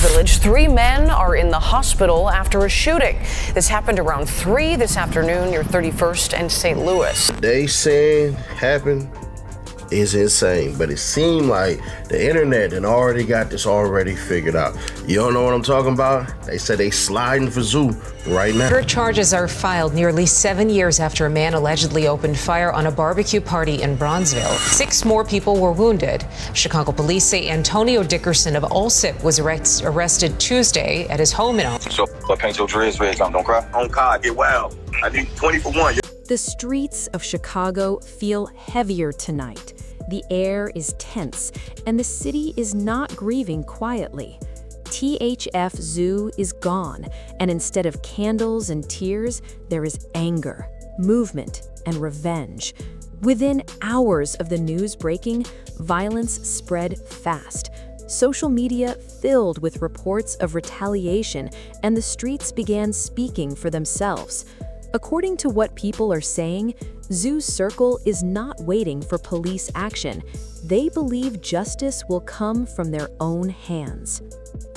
Village, 3 men are in the hospital after a shooting. This happened around 3 this afternoon near 31st and St. Louis. They saying happened is insane, but it seemed like the internet and already got this already figured out. You don't know what I'm talking about? They said they sliding for Zoo right now. Her charges are filed nearly 7 years after a man allegedly opened fire on a barbecue party in Bronzeville. 6 more people were wounded. Chicago police say Antonio Dickerson of Alsip was arrested Tuesday at his home in So paint your dreads red, don't cry. On car, get wild. I need 20 for 1. The streets of Chicago feel heavier tonight. The air is tense, and the city is not grieving quietly. THF Zoo is gone, and instead of candles and tears, there is anger, movement, and revenge. Within hours of the news breaking, violence spread fast. Social media filled with reports of retaliation, and the streets began speaking for themselves. According to what people are saying, Zoo's Circle is not waiting for police action. They believe justice will come from their own hands.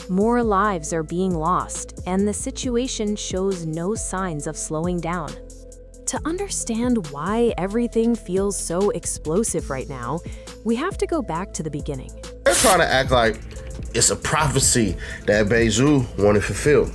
More lives are being lost, and the situation shows no signs of slowing down. To understand why everything feels so explosive right now, we have to go back to the beginning. They're trying to act like it's a prophecy that Bayzoo wanted fulfilled.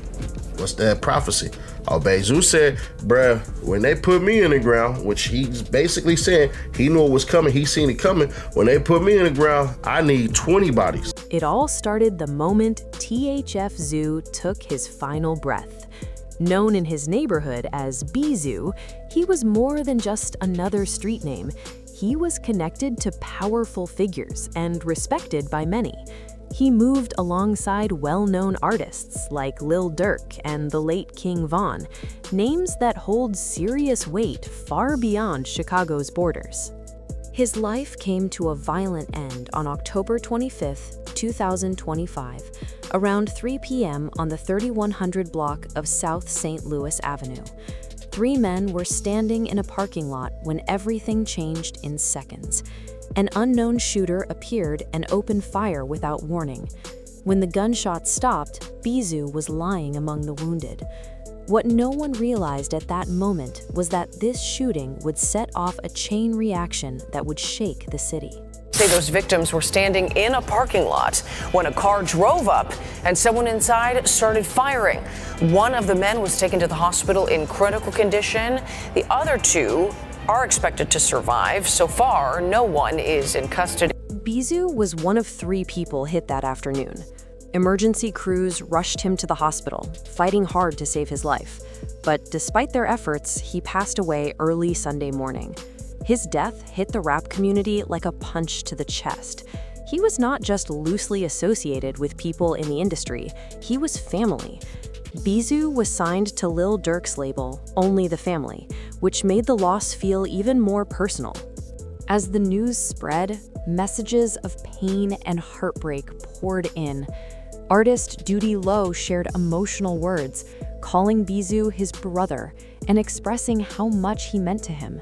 What's that prophecy? Oh, Bayzoo said, bruh, when they put me in the ground, which he's basically saying he knew it was coming, he seen it coming. When they put me in the ground, I need 20 bodies. It all started the moment THF Zoo took his final breath. Known in his neighborhood as Bayzoo, he was more than just another street name. He was connected to powerful figures and respected by many. He moved alongside well-known artists like Lil Durk and the late King Von, names that hold serious weight far beyond Chicago's borders. His life came to a violent end on October 25, 2025, around 3 p.m. on the 3100 block of South St. Louis Avenue. 3 men were standing in a parking lot when everything changed in seconds. An unknown shooter appeared and opened fire without warning. When the gunshots stopped, Bayzoo was lying among the wounded. What no one realized at that moment was that this shooting would set off a chain reaction that would shake the city. Say those victims were standing in a parking lot when a car drove up and someone inside started firing. One of the men was taken to the hospital in critical condition. The other 2 are expected to survive. So far, no one is in custody. Bayzoo was one of 3 people hit that afternoon. Emergency crews rushed him to the hospital, fighting hard to save his life. But despite their efforts, he passed away early Sunday morning. His death hit the rap community like a punch to the chest. He was not just loosely associated with people in the industry, he was family. Bayzoo was signed to Lil Durk's label, Only the Family, which made the loss feel even more personal. As the news spread, messages of pain and heartbreak poured in. Artist Duty Low shared emotional words, calling Bayzoo his brother and expressing how much he meant to him.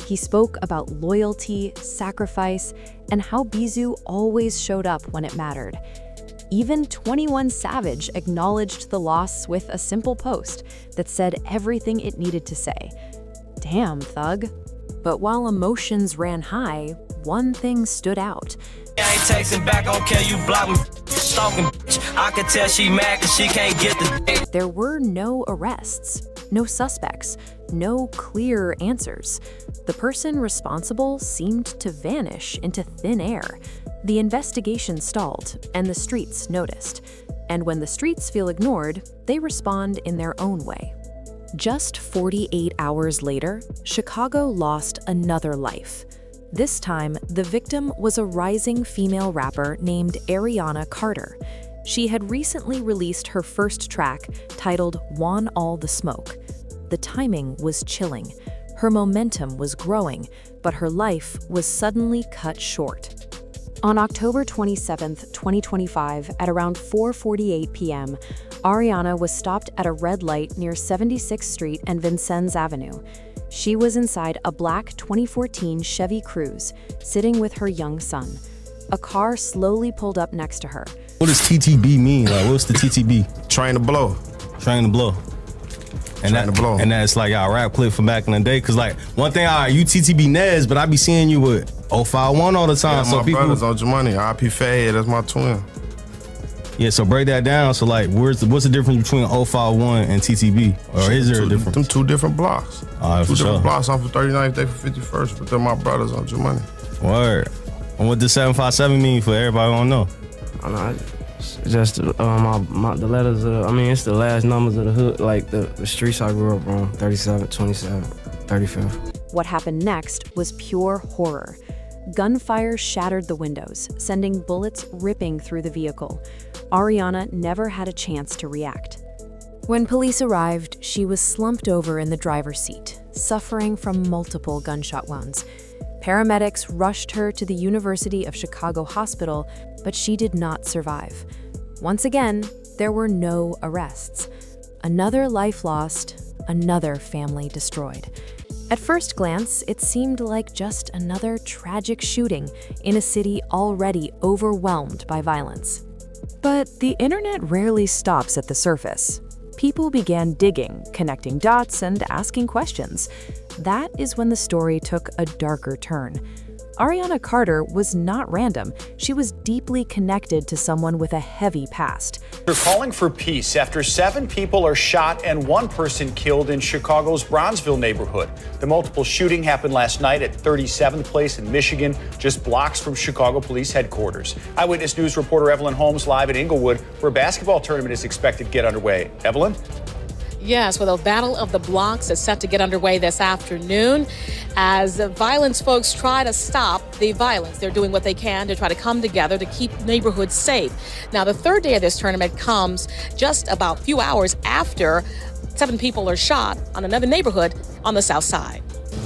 He spoke about loyalty, sacrifice, and how Bayzoo always showed up when it mattered. Even 21 Savage acknowledged the loss with a simple post that said everything it needed to say. Damn, thug. But while emotions ran high, one thing stood out. I ain't texting back, I don't care, you block me, stalking, I can tell she mad cause she can't get the... There were no arrests, no suspects, no clear answers. The person responsible seemed to vanish into thin air. The investigation stalled, and the streets noticed. And when the streets feel ignored, they respond in their own way. Just 48 hours later, Chicago lost another life. This time, the victim was a rising female rapper named Ariana Carter. She had recently released her first track, titled Want All the Smoke. The timing was chilling. Her momentum was growing, but her life was suddenly cut short. On October 27, 2025, at around 4:48 p.m., Ariana was stopped at a red light near 76th Street and Vincennes Avenue. She was inside a black 2014 Chevy Cruze, sitting with her young son. A car slowly pulled up next to her. What does TTB mean? Like, what's the TTB? Train to blow. Train to blow. And Train to blow. And that's like our rap clip from back in the day. Cause like one thing, you TTB Nez, but I be seeing you with 051 all the time. Yeah, so my people, brothers on Jamani, RP Fade, that's my twin. Yeah, so break that down. So like, what's the difference between 051 and TTB? Or is there a difference? Them two different blocks. All right, two for different sure. blocks. I'm for 39th, they for 51st, but they're my brothers on Jamani. Word. And what does 757 mean for everybody who don't know? I know, it's just the letters of it's the last numbers of the hood, like the streets I grew up on, 37, 27, 35. What happened next was pure horror. Gunfire shattered the windows, sending bullets ripping through the vehicle. Ariana never had a chance to react. When police arrived, she was slumped over in the driver's seat, suffering from multiple gunshot wounds. Paramedics rushed her to the University of Chicago Hospital, but she did not survive. Once again, there were no arrests. Another life lost, another family destroyed. At first glance, it seemed like just another tragic shooting in a city already overwhelmed by violence. But the internet rarely stops at the surface. People began digging, connecting dots, and asking questions. That is when the story took a darker turn. Ariana Carter was not random. She was deeply connected to someone with a heavy past. They're calling for peace after 7 people are shot and 1 person killed in Chicago's Bronzeville neighborhood. The multiple shooting happened last night at 37th Place in Michigan, just blocks from Chicago Police headquarters. Eyewitness News reporter Evelyn Holmes live at Inglewood, where a basketball tournament is expected to get underway. Evelyn? Yes, well, the Battle of the Blocks is set to get underway this afternoon as violence folks try to stop the violence. They're doing what they can to try to come together to keep neighborhoods safe. Now, the third day of this tournament comes just about a few hours after 7 people are shot on another neighborhood on the south side.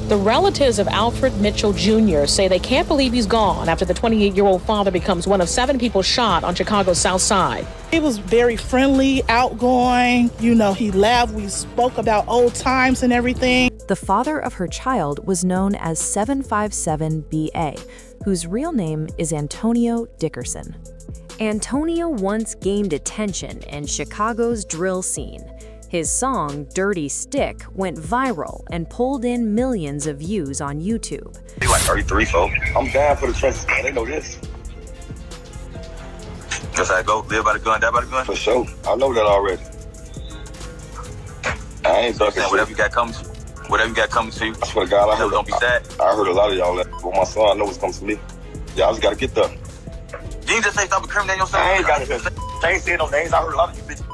The relatives of Alfred Mitchell Jr. say they can't believe he's gone after the 28-year-old father becomes one of 7 people shot on Chicago's south side. He was very friendly, outgoing. You know, he laughed. We spoke about old times and everything. The father of her child was known as 757BA, whose real name is Antonio Dickerson. Antonio once gained attention in Chicago's drill scene. His song, Dirty Stick, went viral and pulled in millions of views on YouTube. He like 33, so I'm down for the trenches, man. They know this. That's how I go. Live by the gun, die by the gun. For sure. I know that already. I ain't ducking shit. Whatever you got coming to you. I swear to God, don't be sad. I heard a lot of y'all that. But my son, I know what's coming to me. Y'all just gotta get there. You ain't just say stop incriminating yourself. I ain't got it. I ain't saying no names. I heard a lot of you bitches.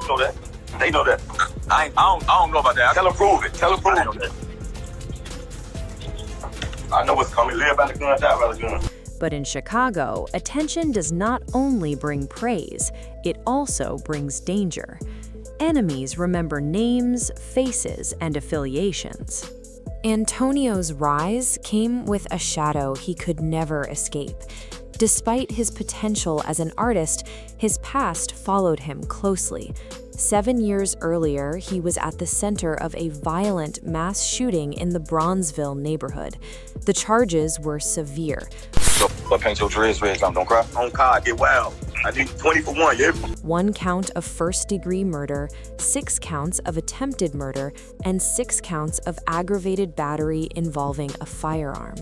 You know that. They know that. I don't know about that. Tell them prove it. Tell them prove it. I know what's coming. Live by the gun, die by the gun. But in Chicago, attention does not only bring praise, it also brings danger. Enemies remember names, faces, and affiliations. Antonio's rise came with a shadow he could never escape. Despite his potential as an artist, his past followed him closely. 7 years earlier, he was at the center of a violent mass shooting in the Bronzeville neighborhood. The charges were severe. So, paint your dreads red, don't cry. On car, get wild. I need 20 for 1, yeah? 1 count of first-degree murder, 6 counts of attempted murder, and 6 counts of aggravated battery involving a firearm.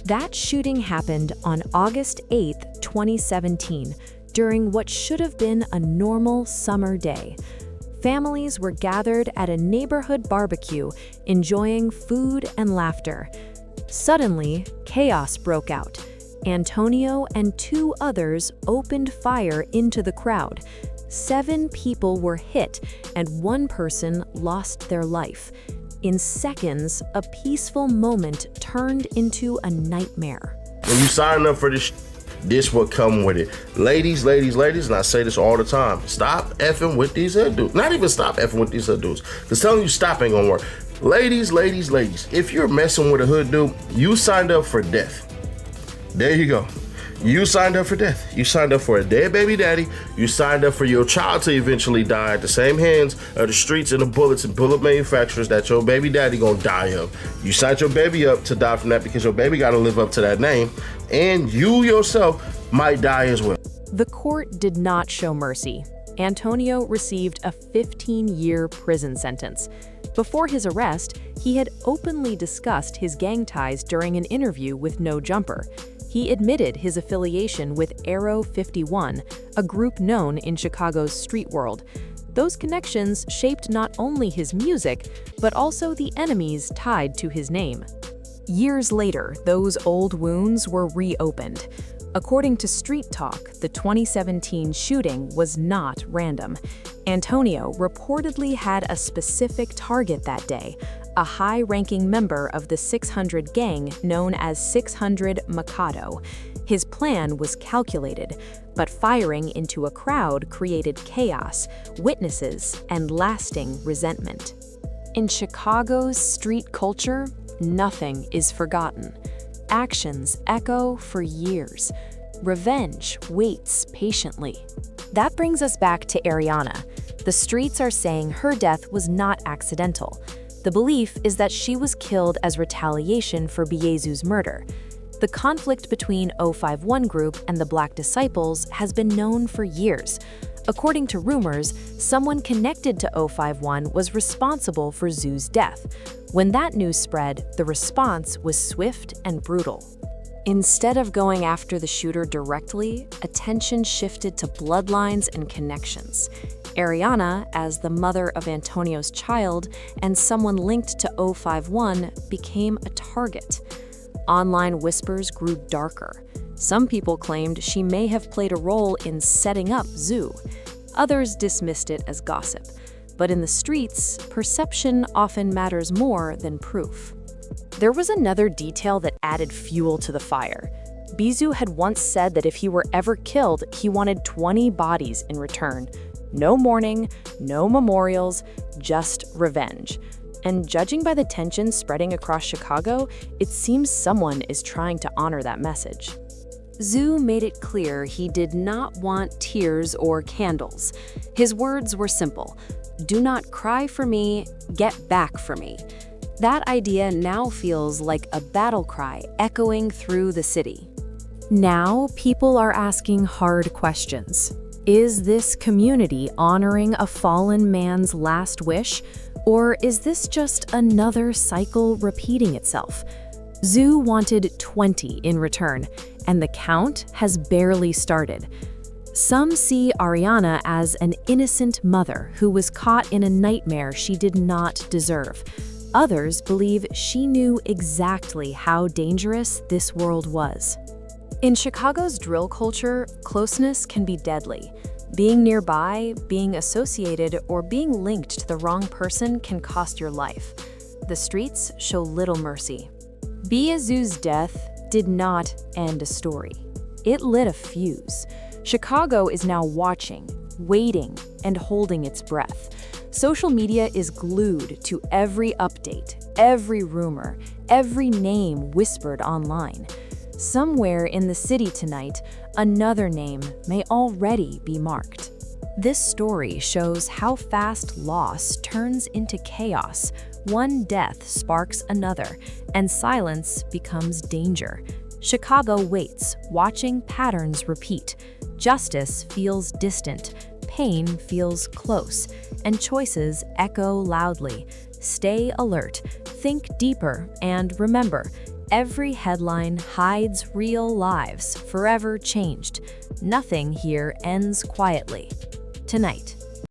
That shooting happened on August 8, 2017, during what should have been a normal summer day. Families were gathered at a neighborhood barbecue, enjoying food and laughter. Suddenly, chaos broke out. Antonio and 2 others opened fire into the crowd. 7 people were hit, and 1 person lost their life. In seconds, a peaceful moment turned into a nightmare. When you sign up for this will come with it. Ladies, and I say this all the time, stop effing with these hood dudes. Not even stop effing with these hood dudes, because telling you stop ain't gonna work. Ladies, if you're messing with a hood dude, you signed up for death. There you go. You signed up for death. You signed up for a dead baby daddy. You signed up for your child to eventually die at the same hands of the streets and the bullets and bullet manufacturers that your baby daddy gonna die of. You signed your baby up to die from that because your baby gotta live up to that name, and you yourself might die as well. The court did not show mercy. Antonio received a 15-year prison sentence. Before his arrest, he had openly discussed his gang ties during an interview with No Jumper. He admitted his affiliation with Arrow 51, a group known in Chicago's street world. Those connections shaped not only his music, but also the enemies tied to his name. Years later, those old wounds were reopened. According to Street Talk, the 2017 shooting was not random. Antonio reportedly had a specific target that day, a high-ranking member of the 600 gang known as 600 Mikado. His plan was calculated, but firing into a crowd created chaos, witnesses, and lasting resentment. In Chicago's street culture, nothing is forgotten. Actions echo for years. Revenge waits patiently. That brings us back to Ariana. The streets are saying her death was not accidental. The belief is that she was killed as retaliation for Bayzoo's murder. The conflict between 051 Group and the Black Disciples has been known for years. According to rumors, someone connected to 051 was responsible for Zoo's death. When that news spread, the response was swift and brutal. Instead of going after the shooter directly, attention shifted to bloodlines and connections. Ariana, as the mother of Antonio's child and someone linked to 051, became a target. Online whispers grew darker. Some people claimed she may have played a role in setting up Zoo. Others dismissed it as gossip. But in the streets, perception often matters more than proof. There was another detail that added fuel to the fire. Bayzoo had once said that if he were ever killed, he wanted 20 bodies in return. No mourning, no memorials, just revenge. And judging by the tension spreading across Chicago, it seems someone is trying to honor that message. Zoo made it clear he did not want tears or candles. His words were simple: "Do not cry for me, get back for me." That idea now feels like a battle cry echoing through the city. Now, people are asking hard questions. Is this community honoring a fallen man's last wish? Or is this just another cycle repeating itself? Zoo wanted 20 in return, and the count has barely started. Some see Ariana as an innocent mother who was caught in a nightmare she did not deserve. Others believe she knew exactly how dangerous this world was. In Chicago's drill culture, closeness can be deadly. Being nearby, being associated, or being linked to the wrong person can cost your life. The streets show little mercy. Bayzoo's death did not end a story. It lit a fuse. Chicago is now watching, waiting, and holding its breath. Social media is glued to every update, every rumor, every name whispered online. Somewhere in the city tonight, another name may already be marked. This story shows how fast loss turns into chaos. One death sparks another, and silence becomes danger. Chicago waits, watching patterns repeat. Justice feels distant, pain feels close, and choices echo loudly. Stay alert, think deeper, and remember, every headline hides real lives forever changed. Nothing here ends quietly. Tonight,